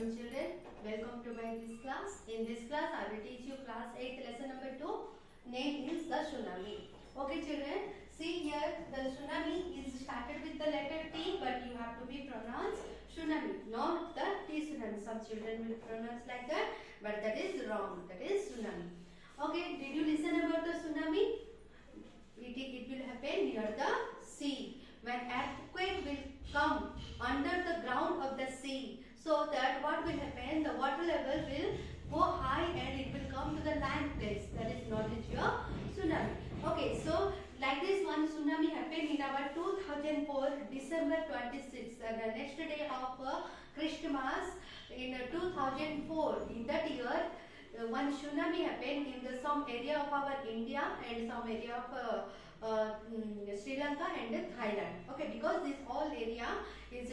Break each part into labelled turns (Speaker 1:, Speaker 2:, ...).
Speaker 1: afternoon children. Welcome to my this class. In this class I will teach you class 8 lesson number 2. Name is the tsunami. Okay children, see here the tsunami is started with the letter T, but you have to be pronounced tsunami, not the T tsunami. Some children will pronounce like that, but that is wrong. That is tsunami. Okay, did you listen about the tsunami? It will happen near the sea. When earthquake will come under the ground of the sea, so that what will happen, the water level will go high and it will come to the land place. That is known as your tsunami. Okay, so like this one tsunami happened in our 2004 December 26th, the next day of Christmas in 2004. In that year, one tsunami happened in the some area of our India and some area of Sri Lanka and Thailand. Okay, because this whole area is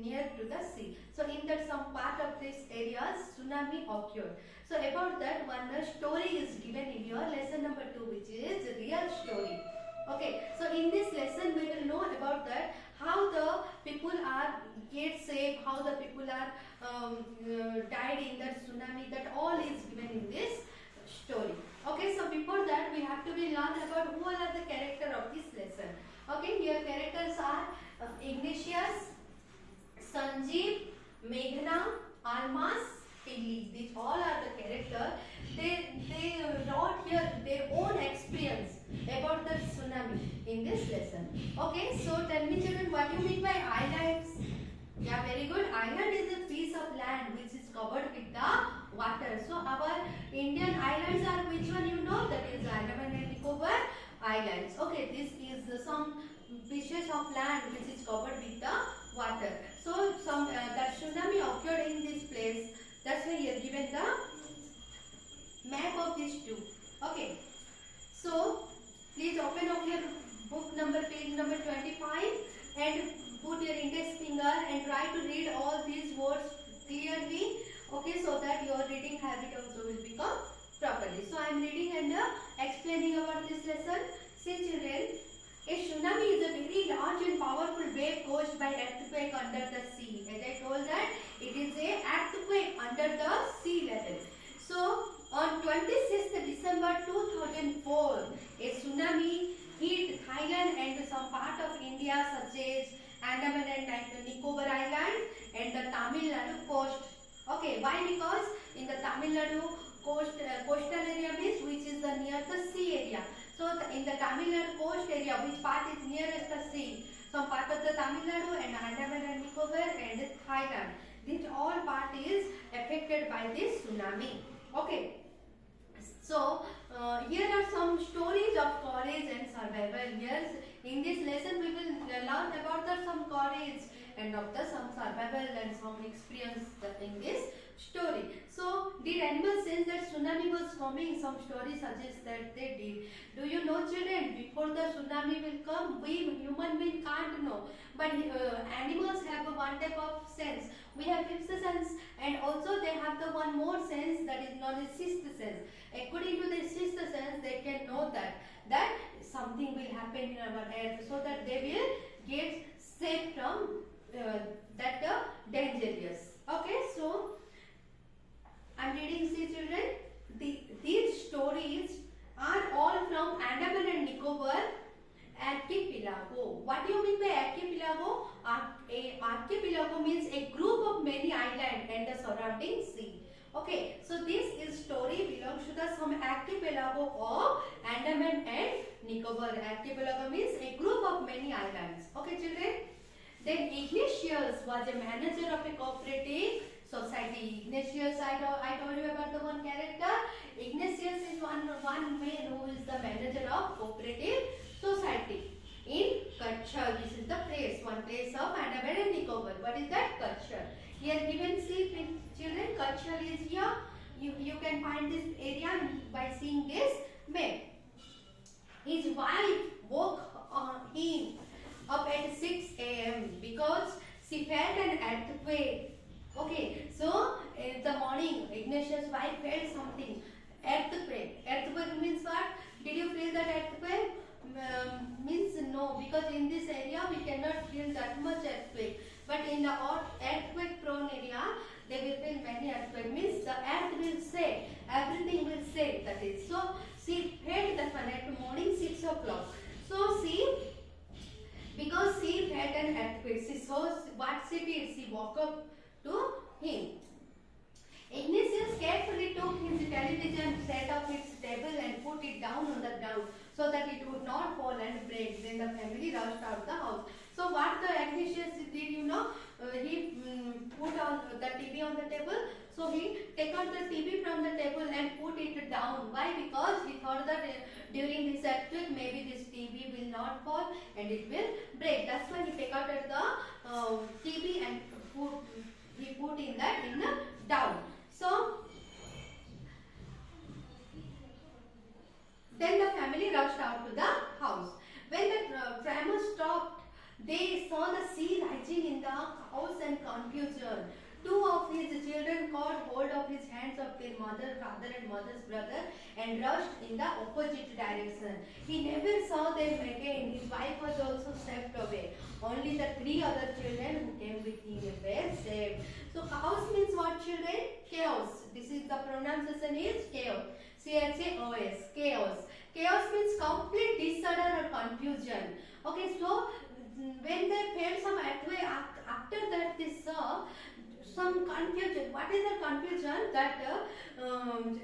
Speaker 1: near to the sea. So in that some part of this area tsunami occurred. So about that one story is given in your lesson number 2, which is real story. Okay, so in this lesson we will know about that how the people are get saved, how the people are died in that tsunami. That all is given in this story. Okay, so before that we have to be learn about who are the character of this lesson. Okay, here characters are Ignatius, Sanjeev, Meghna, Almas, Pili. These all are the characters. They wrote here their own experience about the tsunami in this lesson. Okay, so tell me children, what do you mean by islands? Yeah, very good. Island is a piece of land which is covered with the water. So our Indian islands are which one you know? That is Andaman and Nicobar Islands. Okay, this is some pieces of land which is covered with the water. So some that tsunami occurred in this place. That's why here given the map of these two. Okay, so please open up your book number page number 25 and put your index finger and try to read all these words clearly. Okay, so that your reading habit also will become properly. So I am reading and explaining about this lesson. See children, a tsunami is a very large and powerful wave caused by earthquake under the sea. As I told that it is a earthquake under the sea level. So on 26th December 2004, a tsunami hit Thailand and some part of India such as Andaman and Nicobar Island and the Tamil Nadu coast. Okay, why? Because in the Tamil Nadu coastal area means which is the near the sea area. So in the Tamil Nadu coast area, which part is nearest the sea? Some part of the Tamil Nadu and Andaman and Nicobar and Thailand. This all part is affected by this tsunami. Okay. So here are some stories of courage and survival. Here in this lesson we will learn about some courage and of some survival and some experience in this story. So did animals sense that tsunami was coming? Some stories suggest that they did. Do you know children, before the tsunami will come, we human beings can't know, but animals have one type of sense. We have fifth sense and also they have the one more sense that is known as sixth sense. According to the sixth sense, they can know that something will happen in our earth, so that they will get safe from that dangerous. Okay, so I am reading, see children, these stories are all from Andaman and Nicobar archipelago. What do you mean by archipelago? Archipelago means a group of many islands and the surrounding sea. Okay, so this is story belongs to the some archipelago of Andaman and Nicobar. Archipelago means a group of many islands. Okay children. Then Ignatius was a manager of a cooperative society. Ignatius, I told you about the one character. Ignatius is one man who is the manager of cooperative society in Kutch. This is the place, one place of Andaman and Nicobar. What is that? Kutch. Here given, see children, Kutch is here. You can find this area by seeing this map. His wife woke him up at 6 a.m. because she felt an earthquake. Okay, so in the morning, Ignatius' wife felt something. Earthquake. Earthquake means what? Did you feel that earthquake? Means no, because in this area we cannot feel that much earthquake. But in the earthquake prone area, There will be many earthquakes. Means the earth will shake, everything will shake. That is. So she fed the sun at morning 6 o'clock. So she, because she fed an earthquake, she saw what she did. She woke up to him. Ignatius carefully took his television, set up its table and put it down on the ground so that it would not fall and break. Then the family rushed out of the house. So what the Ignatius did, he put on the TV on the table. So he took out the TV from the table and put it down. Why? Because he thought that during this earthquake maybe this TV will not fall and it will break. That's why he took out the TV and he put in the down. So then the family rushed out to the house. When the tremor stopped, they saw the sea rising in the house and confusion. Two of his children caught hold of his hands of their father and mother's brother and rushed in the opposite direction. He never saw them again. His wife was also swept away. Only the three other children who came with him were saved. So chaos means what, children? Chaos. This is the pronunciation is chaos. C-H-A-O-S. Chaos. Chaos means complete disorder or confusion. Okay, so when they felt some earthquake, after that they saw some confusion. What is the confusion? That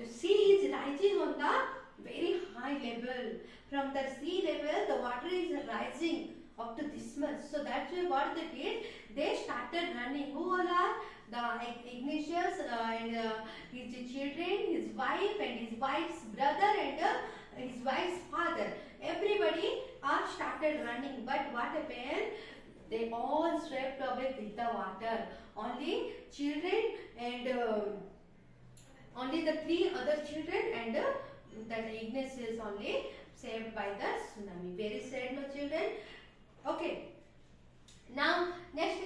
Speaker 1: sea is rising on the very high level. From the sea level, the water is rising up to this much. So that's why what they did, they started running. Who all are? The Ignatius and his children, his wife and his wife's brother and his wife's father. Everybody started running. But what happened? They all swept away with the water. Only children and only the three other children and that Ignatius only saved by the tsunami. Very sad, no children? Okay. Now next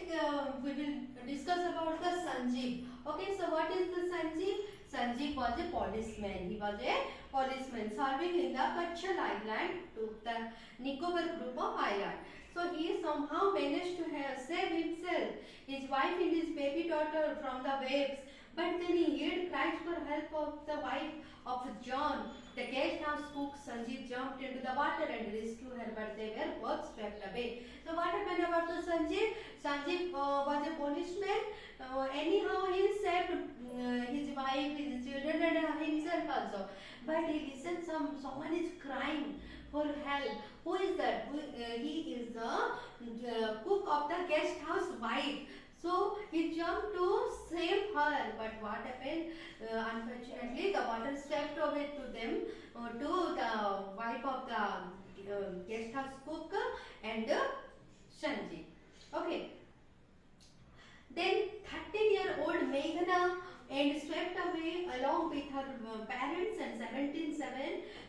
Speaker 1: we will discuss about the Sanjeev. Okay, so what is the Sanjeev? Sanjeev was a policeman. He was a policeman serving in the Kachal Island, to the Nicobar group of island. So he somehow managed to save himself, his wife and his baby daughter from the waves. But then he heard cries for help of the wife of John. The guest house cook Sanjeev jumped into the water and rescued her, but they were both swept away. So what happened about the Sanjeev? Sanjeev was a policeman. Anyhow, he saved his wife, his children, and himself also. But he listened, someone is crying for help. Who is that? He is the cook of the guest house wife. So he jumped to save her, but what happened? Unfortunately, the water swept away to them, to the wife of the guest house cook and Sanjeev. Okay. Then 13-year-old Meghna and swept away along with her parents and 17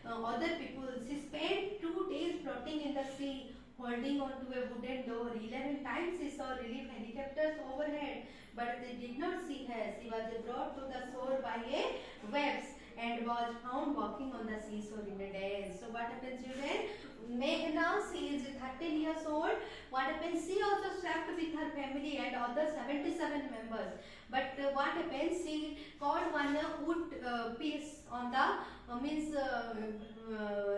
Speaker 1: other people. She spent 2 days floating in the sea, holding on to a wooden door. 11 times she saw relief helicopters overhead, but they did not see her. She was brought to the shore by a waves and was found walking on the seashore in a daze. So what happens, children? Meghna, she is 13 years old. What happens? She also slept with her family and other 77 members. But what happens? She caught one wood piece on the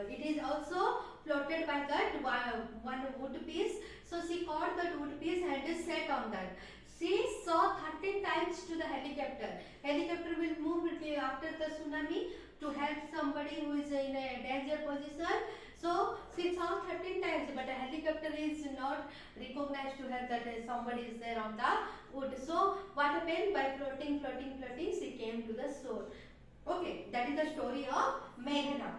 Speaker 1: it is also floated by that one wood piece. So she caught that wood piece and sat on that. She saw 13 times to the helicopter. Helicopter will move after the tsunami to help somebody who is in a danger position. So she saw 13 times, but a helicopter is not recognized to her that somebody is there on the wood. So what happened? By floating, she came to the shore. Okay, that is the story of Meghna.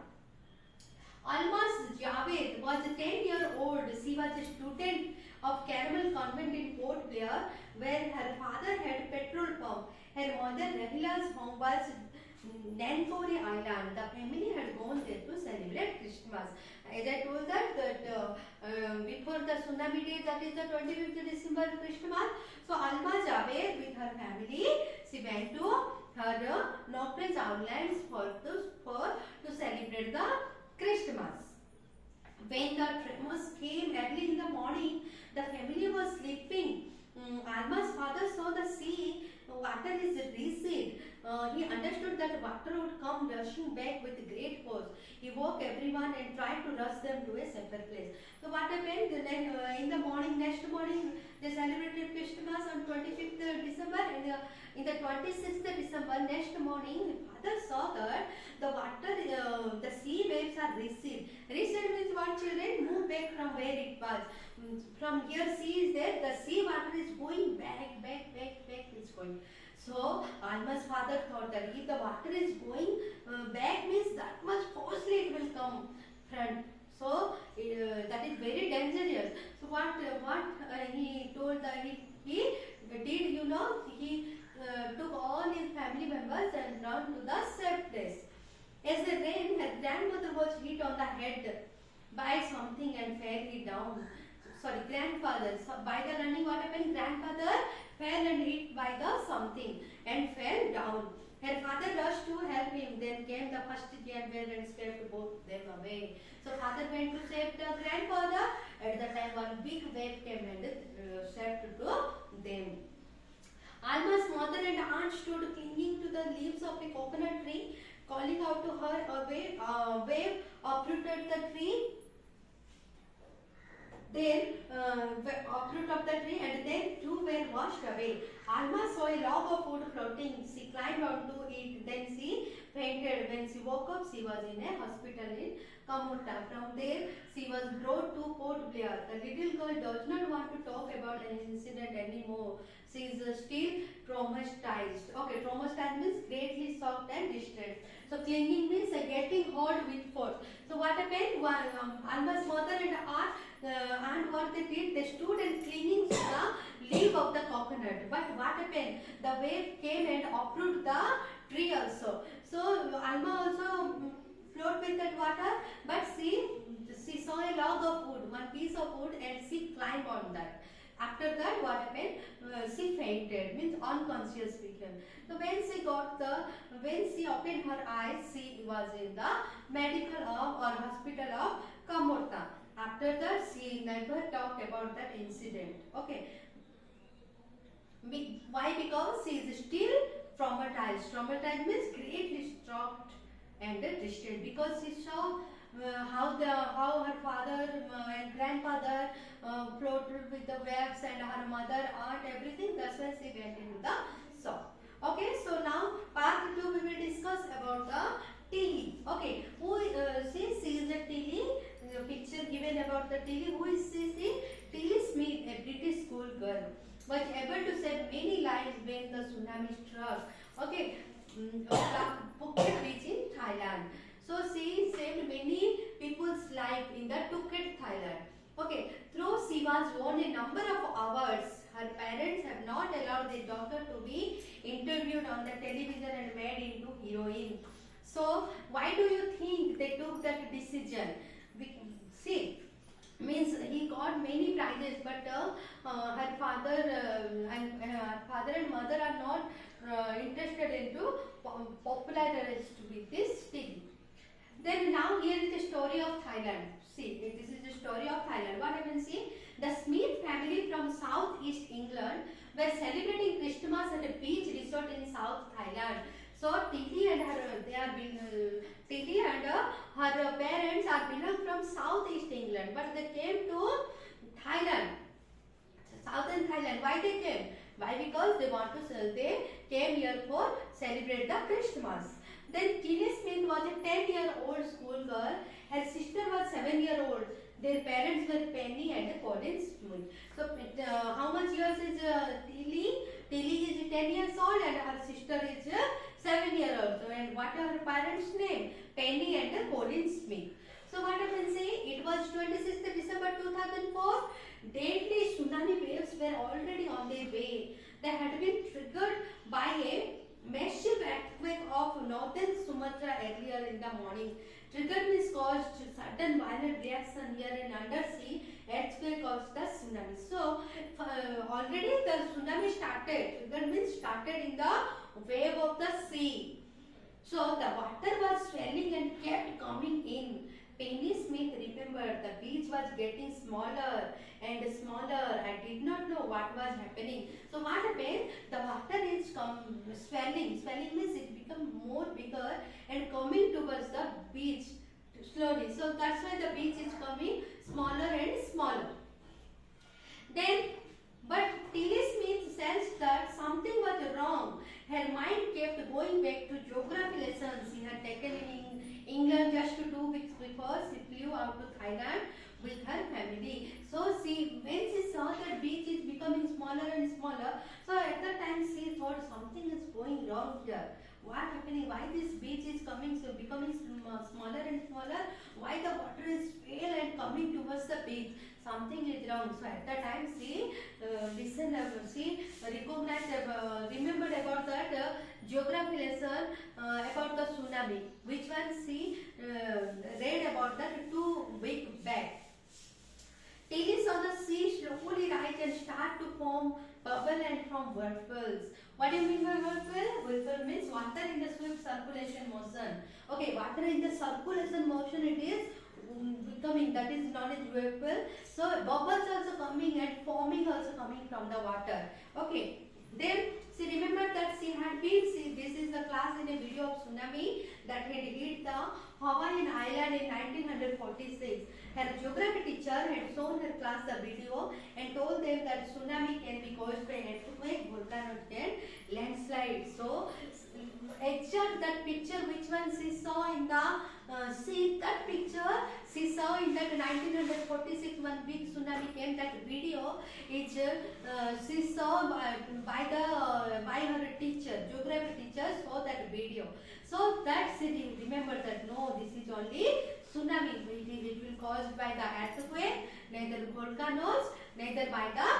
Speaker 1: Almas Javed was 10-year-old. She was a student of Caramel Convent in Port Blair, where her father had petrol pump. Her mother Rahila's home was Nankore Island. The family had gone there to celebrate Christmas. As I told that before the tsunami day, that is the 25th December Christmas. So Alma Javed with her family, she went to her Northwest Islands to celebrate the Christmas. When the tremors came early in the morning, the family was sleeping. Alma's father saw the sea, water is the water would come rushing back with great force. He woke everyone and tried to rush them to a safer place. So what happened? In the morning, next morning, they celebrated Christmas on 25th December, and in the 26th December, next morning, father saw that the water, the sea waves are receded. Receded means what, children? Move back from where it was. From here sea is there, the sea water is going back, it's going. So Alma's father thought that if the water is going back means that much forcefully it will come front. So that is very dangerous. So what he told that he did, you know, he took all his family members and ran to the safe place. As they ran, her grandmother was hit on the head by something and fell down. Sorry, grandfather. So by the running, what happened? Grandfather fell and hit by the something and fell down. Her father rushed to help him. Then came the first jailbird and swept both them away. So father went to save the grandfather. At the time, one big wave came and swept to them. Alma's mother and aunt stood clinging to the leaves of a coconut tree, calling out to her. A wave uprooted the tree. Then uproot of the tree, and then two were washed away. Alma saw a log of wood floating. She climbed onto it. Then she fainted. When she woke up, she was in a hospital in Kamorta. From there, she was brought to Port Blair. The little girl does not want to talk about an incident anymore. She is still traumatized. Okay, traumatized means greatly shocked and distressed. So clinging means getting hold with force. So what happened? Alma's mother and aunt, what they did, they stood and clinging to the leaf of the coconut. But what happened? The wave came and uprooted the tree also. So Alma also float with that water, but she saw a log of wood, one piece of wood, and she climbed on that. After that, what happened? She fainted, means unconscious became. So when she opened her eyes, she was in the medical or hospital of Kamorta. After that, she never talked about that incident. Okay. Why? Because she is still traumatized. Traumatized means greatly shocked and distressed, because she saw how her father and grandfather floated with the waves, and her mother, aunt, everything. That's why she went into the shock. Okay, so now part 2 we will discuss about the Tilly. Okay, she is a Tilly. The picture given about the Tilly. Who is she? Tilly Smith, a British school girl, was able to save many lives when the tsunami struck. Okay, Phuket beach in Thailand. So she saved many people's life in the Phuket, Thailand. Okay, though she was won a number of awards, her parents have not allowed their daughter to be interviewed on the television and made into heroine. So why do you think they took that decision? See, means he got many prizes, but her father and mother are not interested into popularized with this thing. Then now here is the story of Thailand. See, this is the story of Thailand. What I can see, the Smith family from southeast England were celebrating Christmas at a beach resort in South Thailand. So Tilly and her parents are belong from southeast England, but they came to Thailand, southern Thailand. Why they came? Why? Because they came here for celebrate the Christmas. Then Tilly Smith was a 10-year-old schoolgirl. Her sister was 7-year-old. Their parents were Penny and Colin Smith. So how much years is Tilly? Tilly is 10 years old and her sister is 7-year-old. So, and what are her parents' name? Penny and Colin Smith. So what I can say, it was 26th December 2004. Deadly tsunami waves were already on their way. They had been triggered by a massive earthquake of northern Sumatra earlier in the morning. Trigger means caused sudden violent reaction here in undersea. Earthquake caused the tsunami. So already the tsunami started. Trigger means started in the wave of the sea. So the water was swelling and kept coming in. Penny Smith remembered the beach was getting smaller and smaller. I did not know what was happening. So what happened? The water is swelling. Swelling means it become more bigger and coming towards the beach slowly. So that's why the beach is coming smaller and smaller. Then, but Tilly Smith sensed that something was wrong. Her mind kept going back to geography lessons she had taken in England just 2 weeks before she flew out to Thailand with her family. So when she saw that beach is becoming smaller and smaller, so at that time she thought something is going wrong here. What happening? Why this beach is becoming smaller and smaller? Why the water is pale and coming towards the beach? Something is wrong. So at that time she remembered about that geography lesson about the tsunami, which one she read about that 2 weeks back. Tilly saw the sea slowly rise and start to form bubble and from whirlpools. What do you mean by whirlpool? Whirlpool means water in the swift circulation motion. Okay, water in the circulation motion it is becoming, that is known as whirlpool. So bubbles also coming and forming also coming from the water. Okay. Then she remembered that she had been, this is the class in a video of tsunami that had hit the Hawaiian island in 1946. Her geography teacher had shown her class the video and told them that tsunami can be caused by earthquake, volcano and landslide. So exact that picture which one she saw in the that picture she saw in that 1946 one big tsunami came, that video is she saw by her teacher, geography teacher saw that video. So that she remembered that no, this is only tsunami. It will caused by the earthquake, neither volcanoes, neither by the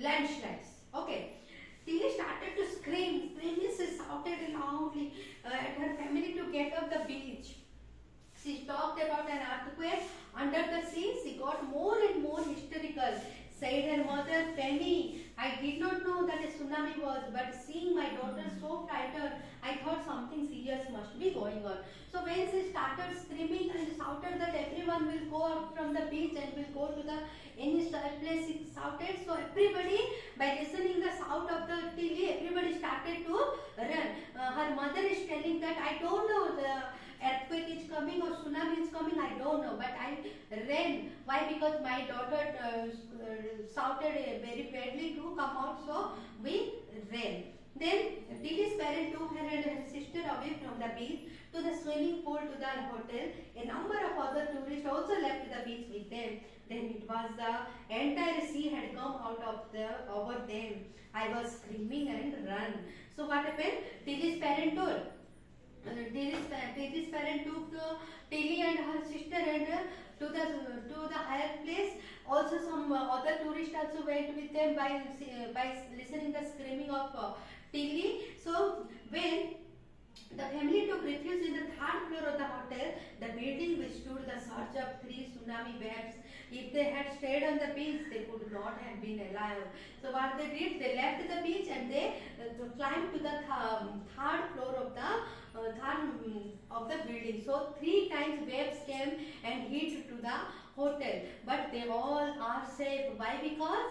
Speaker 1: landslides. Okay. Tilly started to scream. Screaming, she shouted loudly at her family to get off the beach. She talked about an earthquake under the sea. She got more and more hysterical. Said her mother, Penny, I did not know that a tsunami was, but seeing my daughter so frightened, I thought something serious must be going on. So when she started screaming and shouted that everyone will go out from the beach and will go to the any place, she shouted. So everybody, by listening the shout of the Tilly, everybody started to run. Her mother is telling that I don't know the earthquake is coming or tsunami is coming, I don't know, but I ran. Why? Because my daughter shouted very badly to come out, so we ran. Then Tilly's parents took her and her sister away from the beach to the swimming pool to the hotel. A number of other tourists also left the beach with them. Then it was the entire sea had come out of over them. I was screaming and run. So what happened? Tilly's parent told. Tilly's parent took Tilly and her sister and to the higher place. Also some other tourists also went with them by listening the screaming of Tilly. So when the family took refuge in the third floor of the hotel, the building withstood the surge of 3 tsunami waves. If they had stayed on the beach, they could not have been alive. So what they did, they left the beach and they climbed to the third floor of the building. So 3 times waves came and hit to the hotel, but they all are safe. Why? Because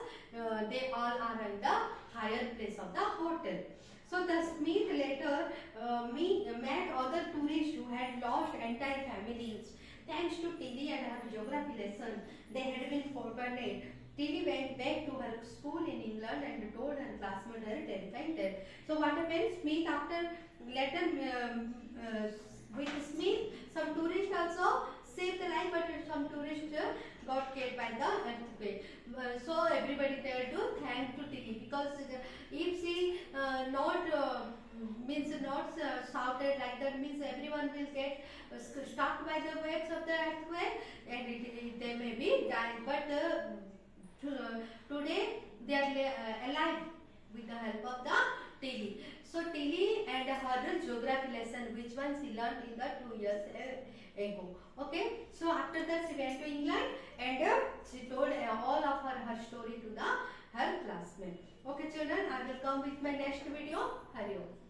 Speaker 1: they all are in the higher place of the hotel. So the Smith later met other tourists who had lost entire families. Thanks to Tilly and her geography lesson, they had been forgotten. Tilly went back to her school in England and told her classmate her terrifying tale. So what happened? Smith after later with Smith, some tourists also saved the life, but some tourists got killed by the earthquake. So everybody there to thank to Tilly, because if she not shouted like that, means everyone will get struck by the waves of the earthquake and they may be dying. But today they are alive with the help of the Tilly. So Tilly and her geography lesson, which one she learned in the 2 years ago. Okay. So after that she went to England and she told all of her story to her classmates. Okay children, I will come with my next video. Hari Om.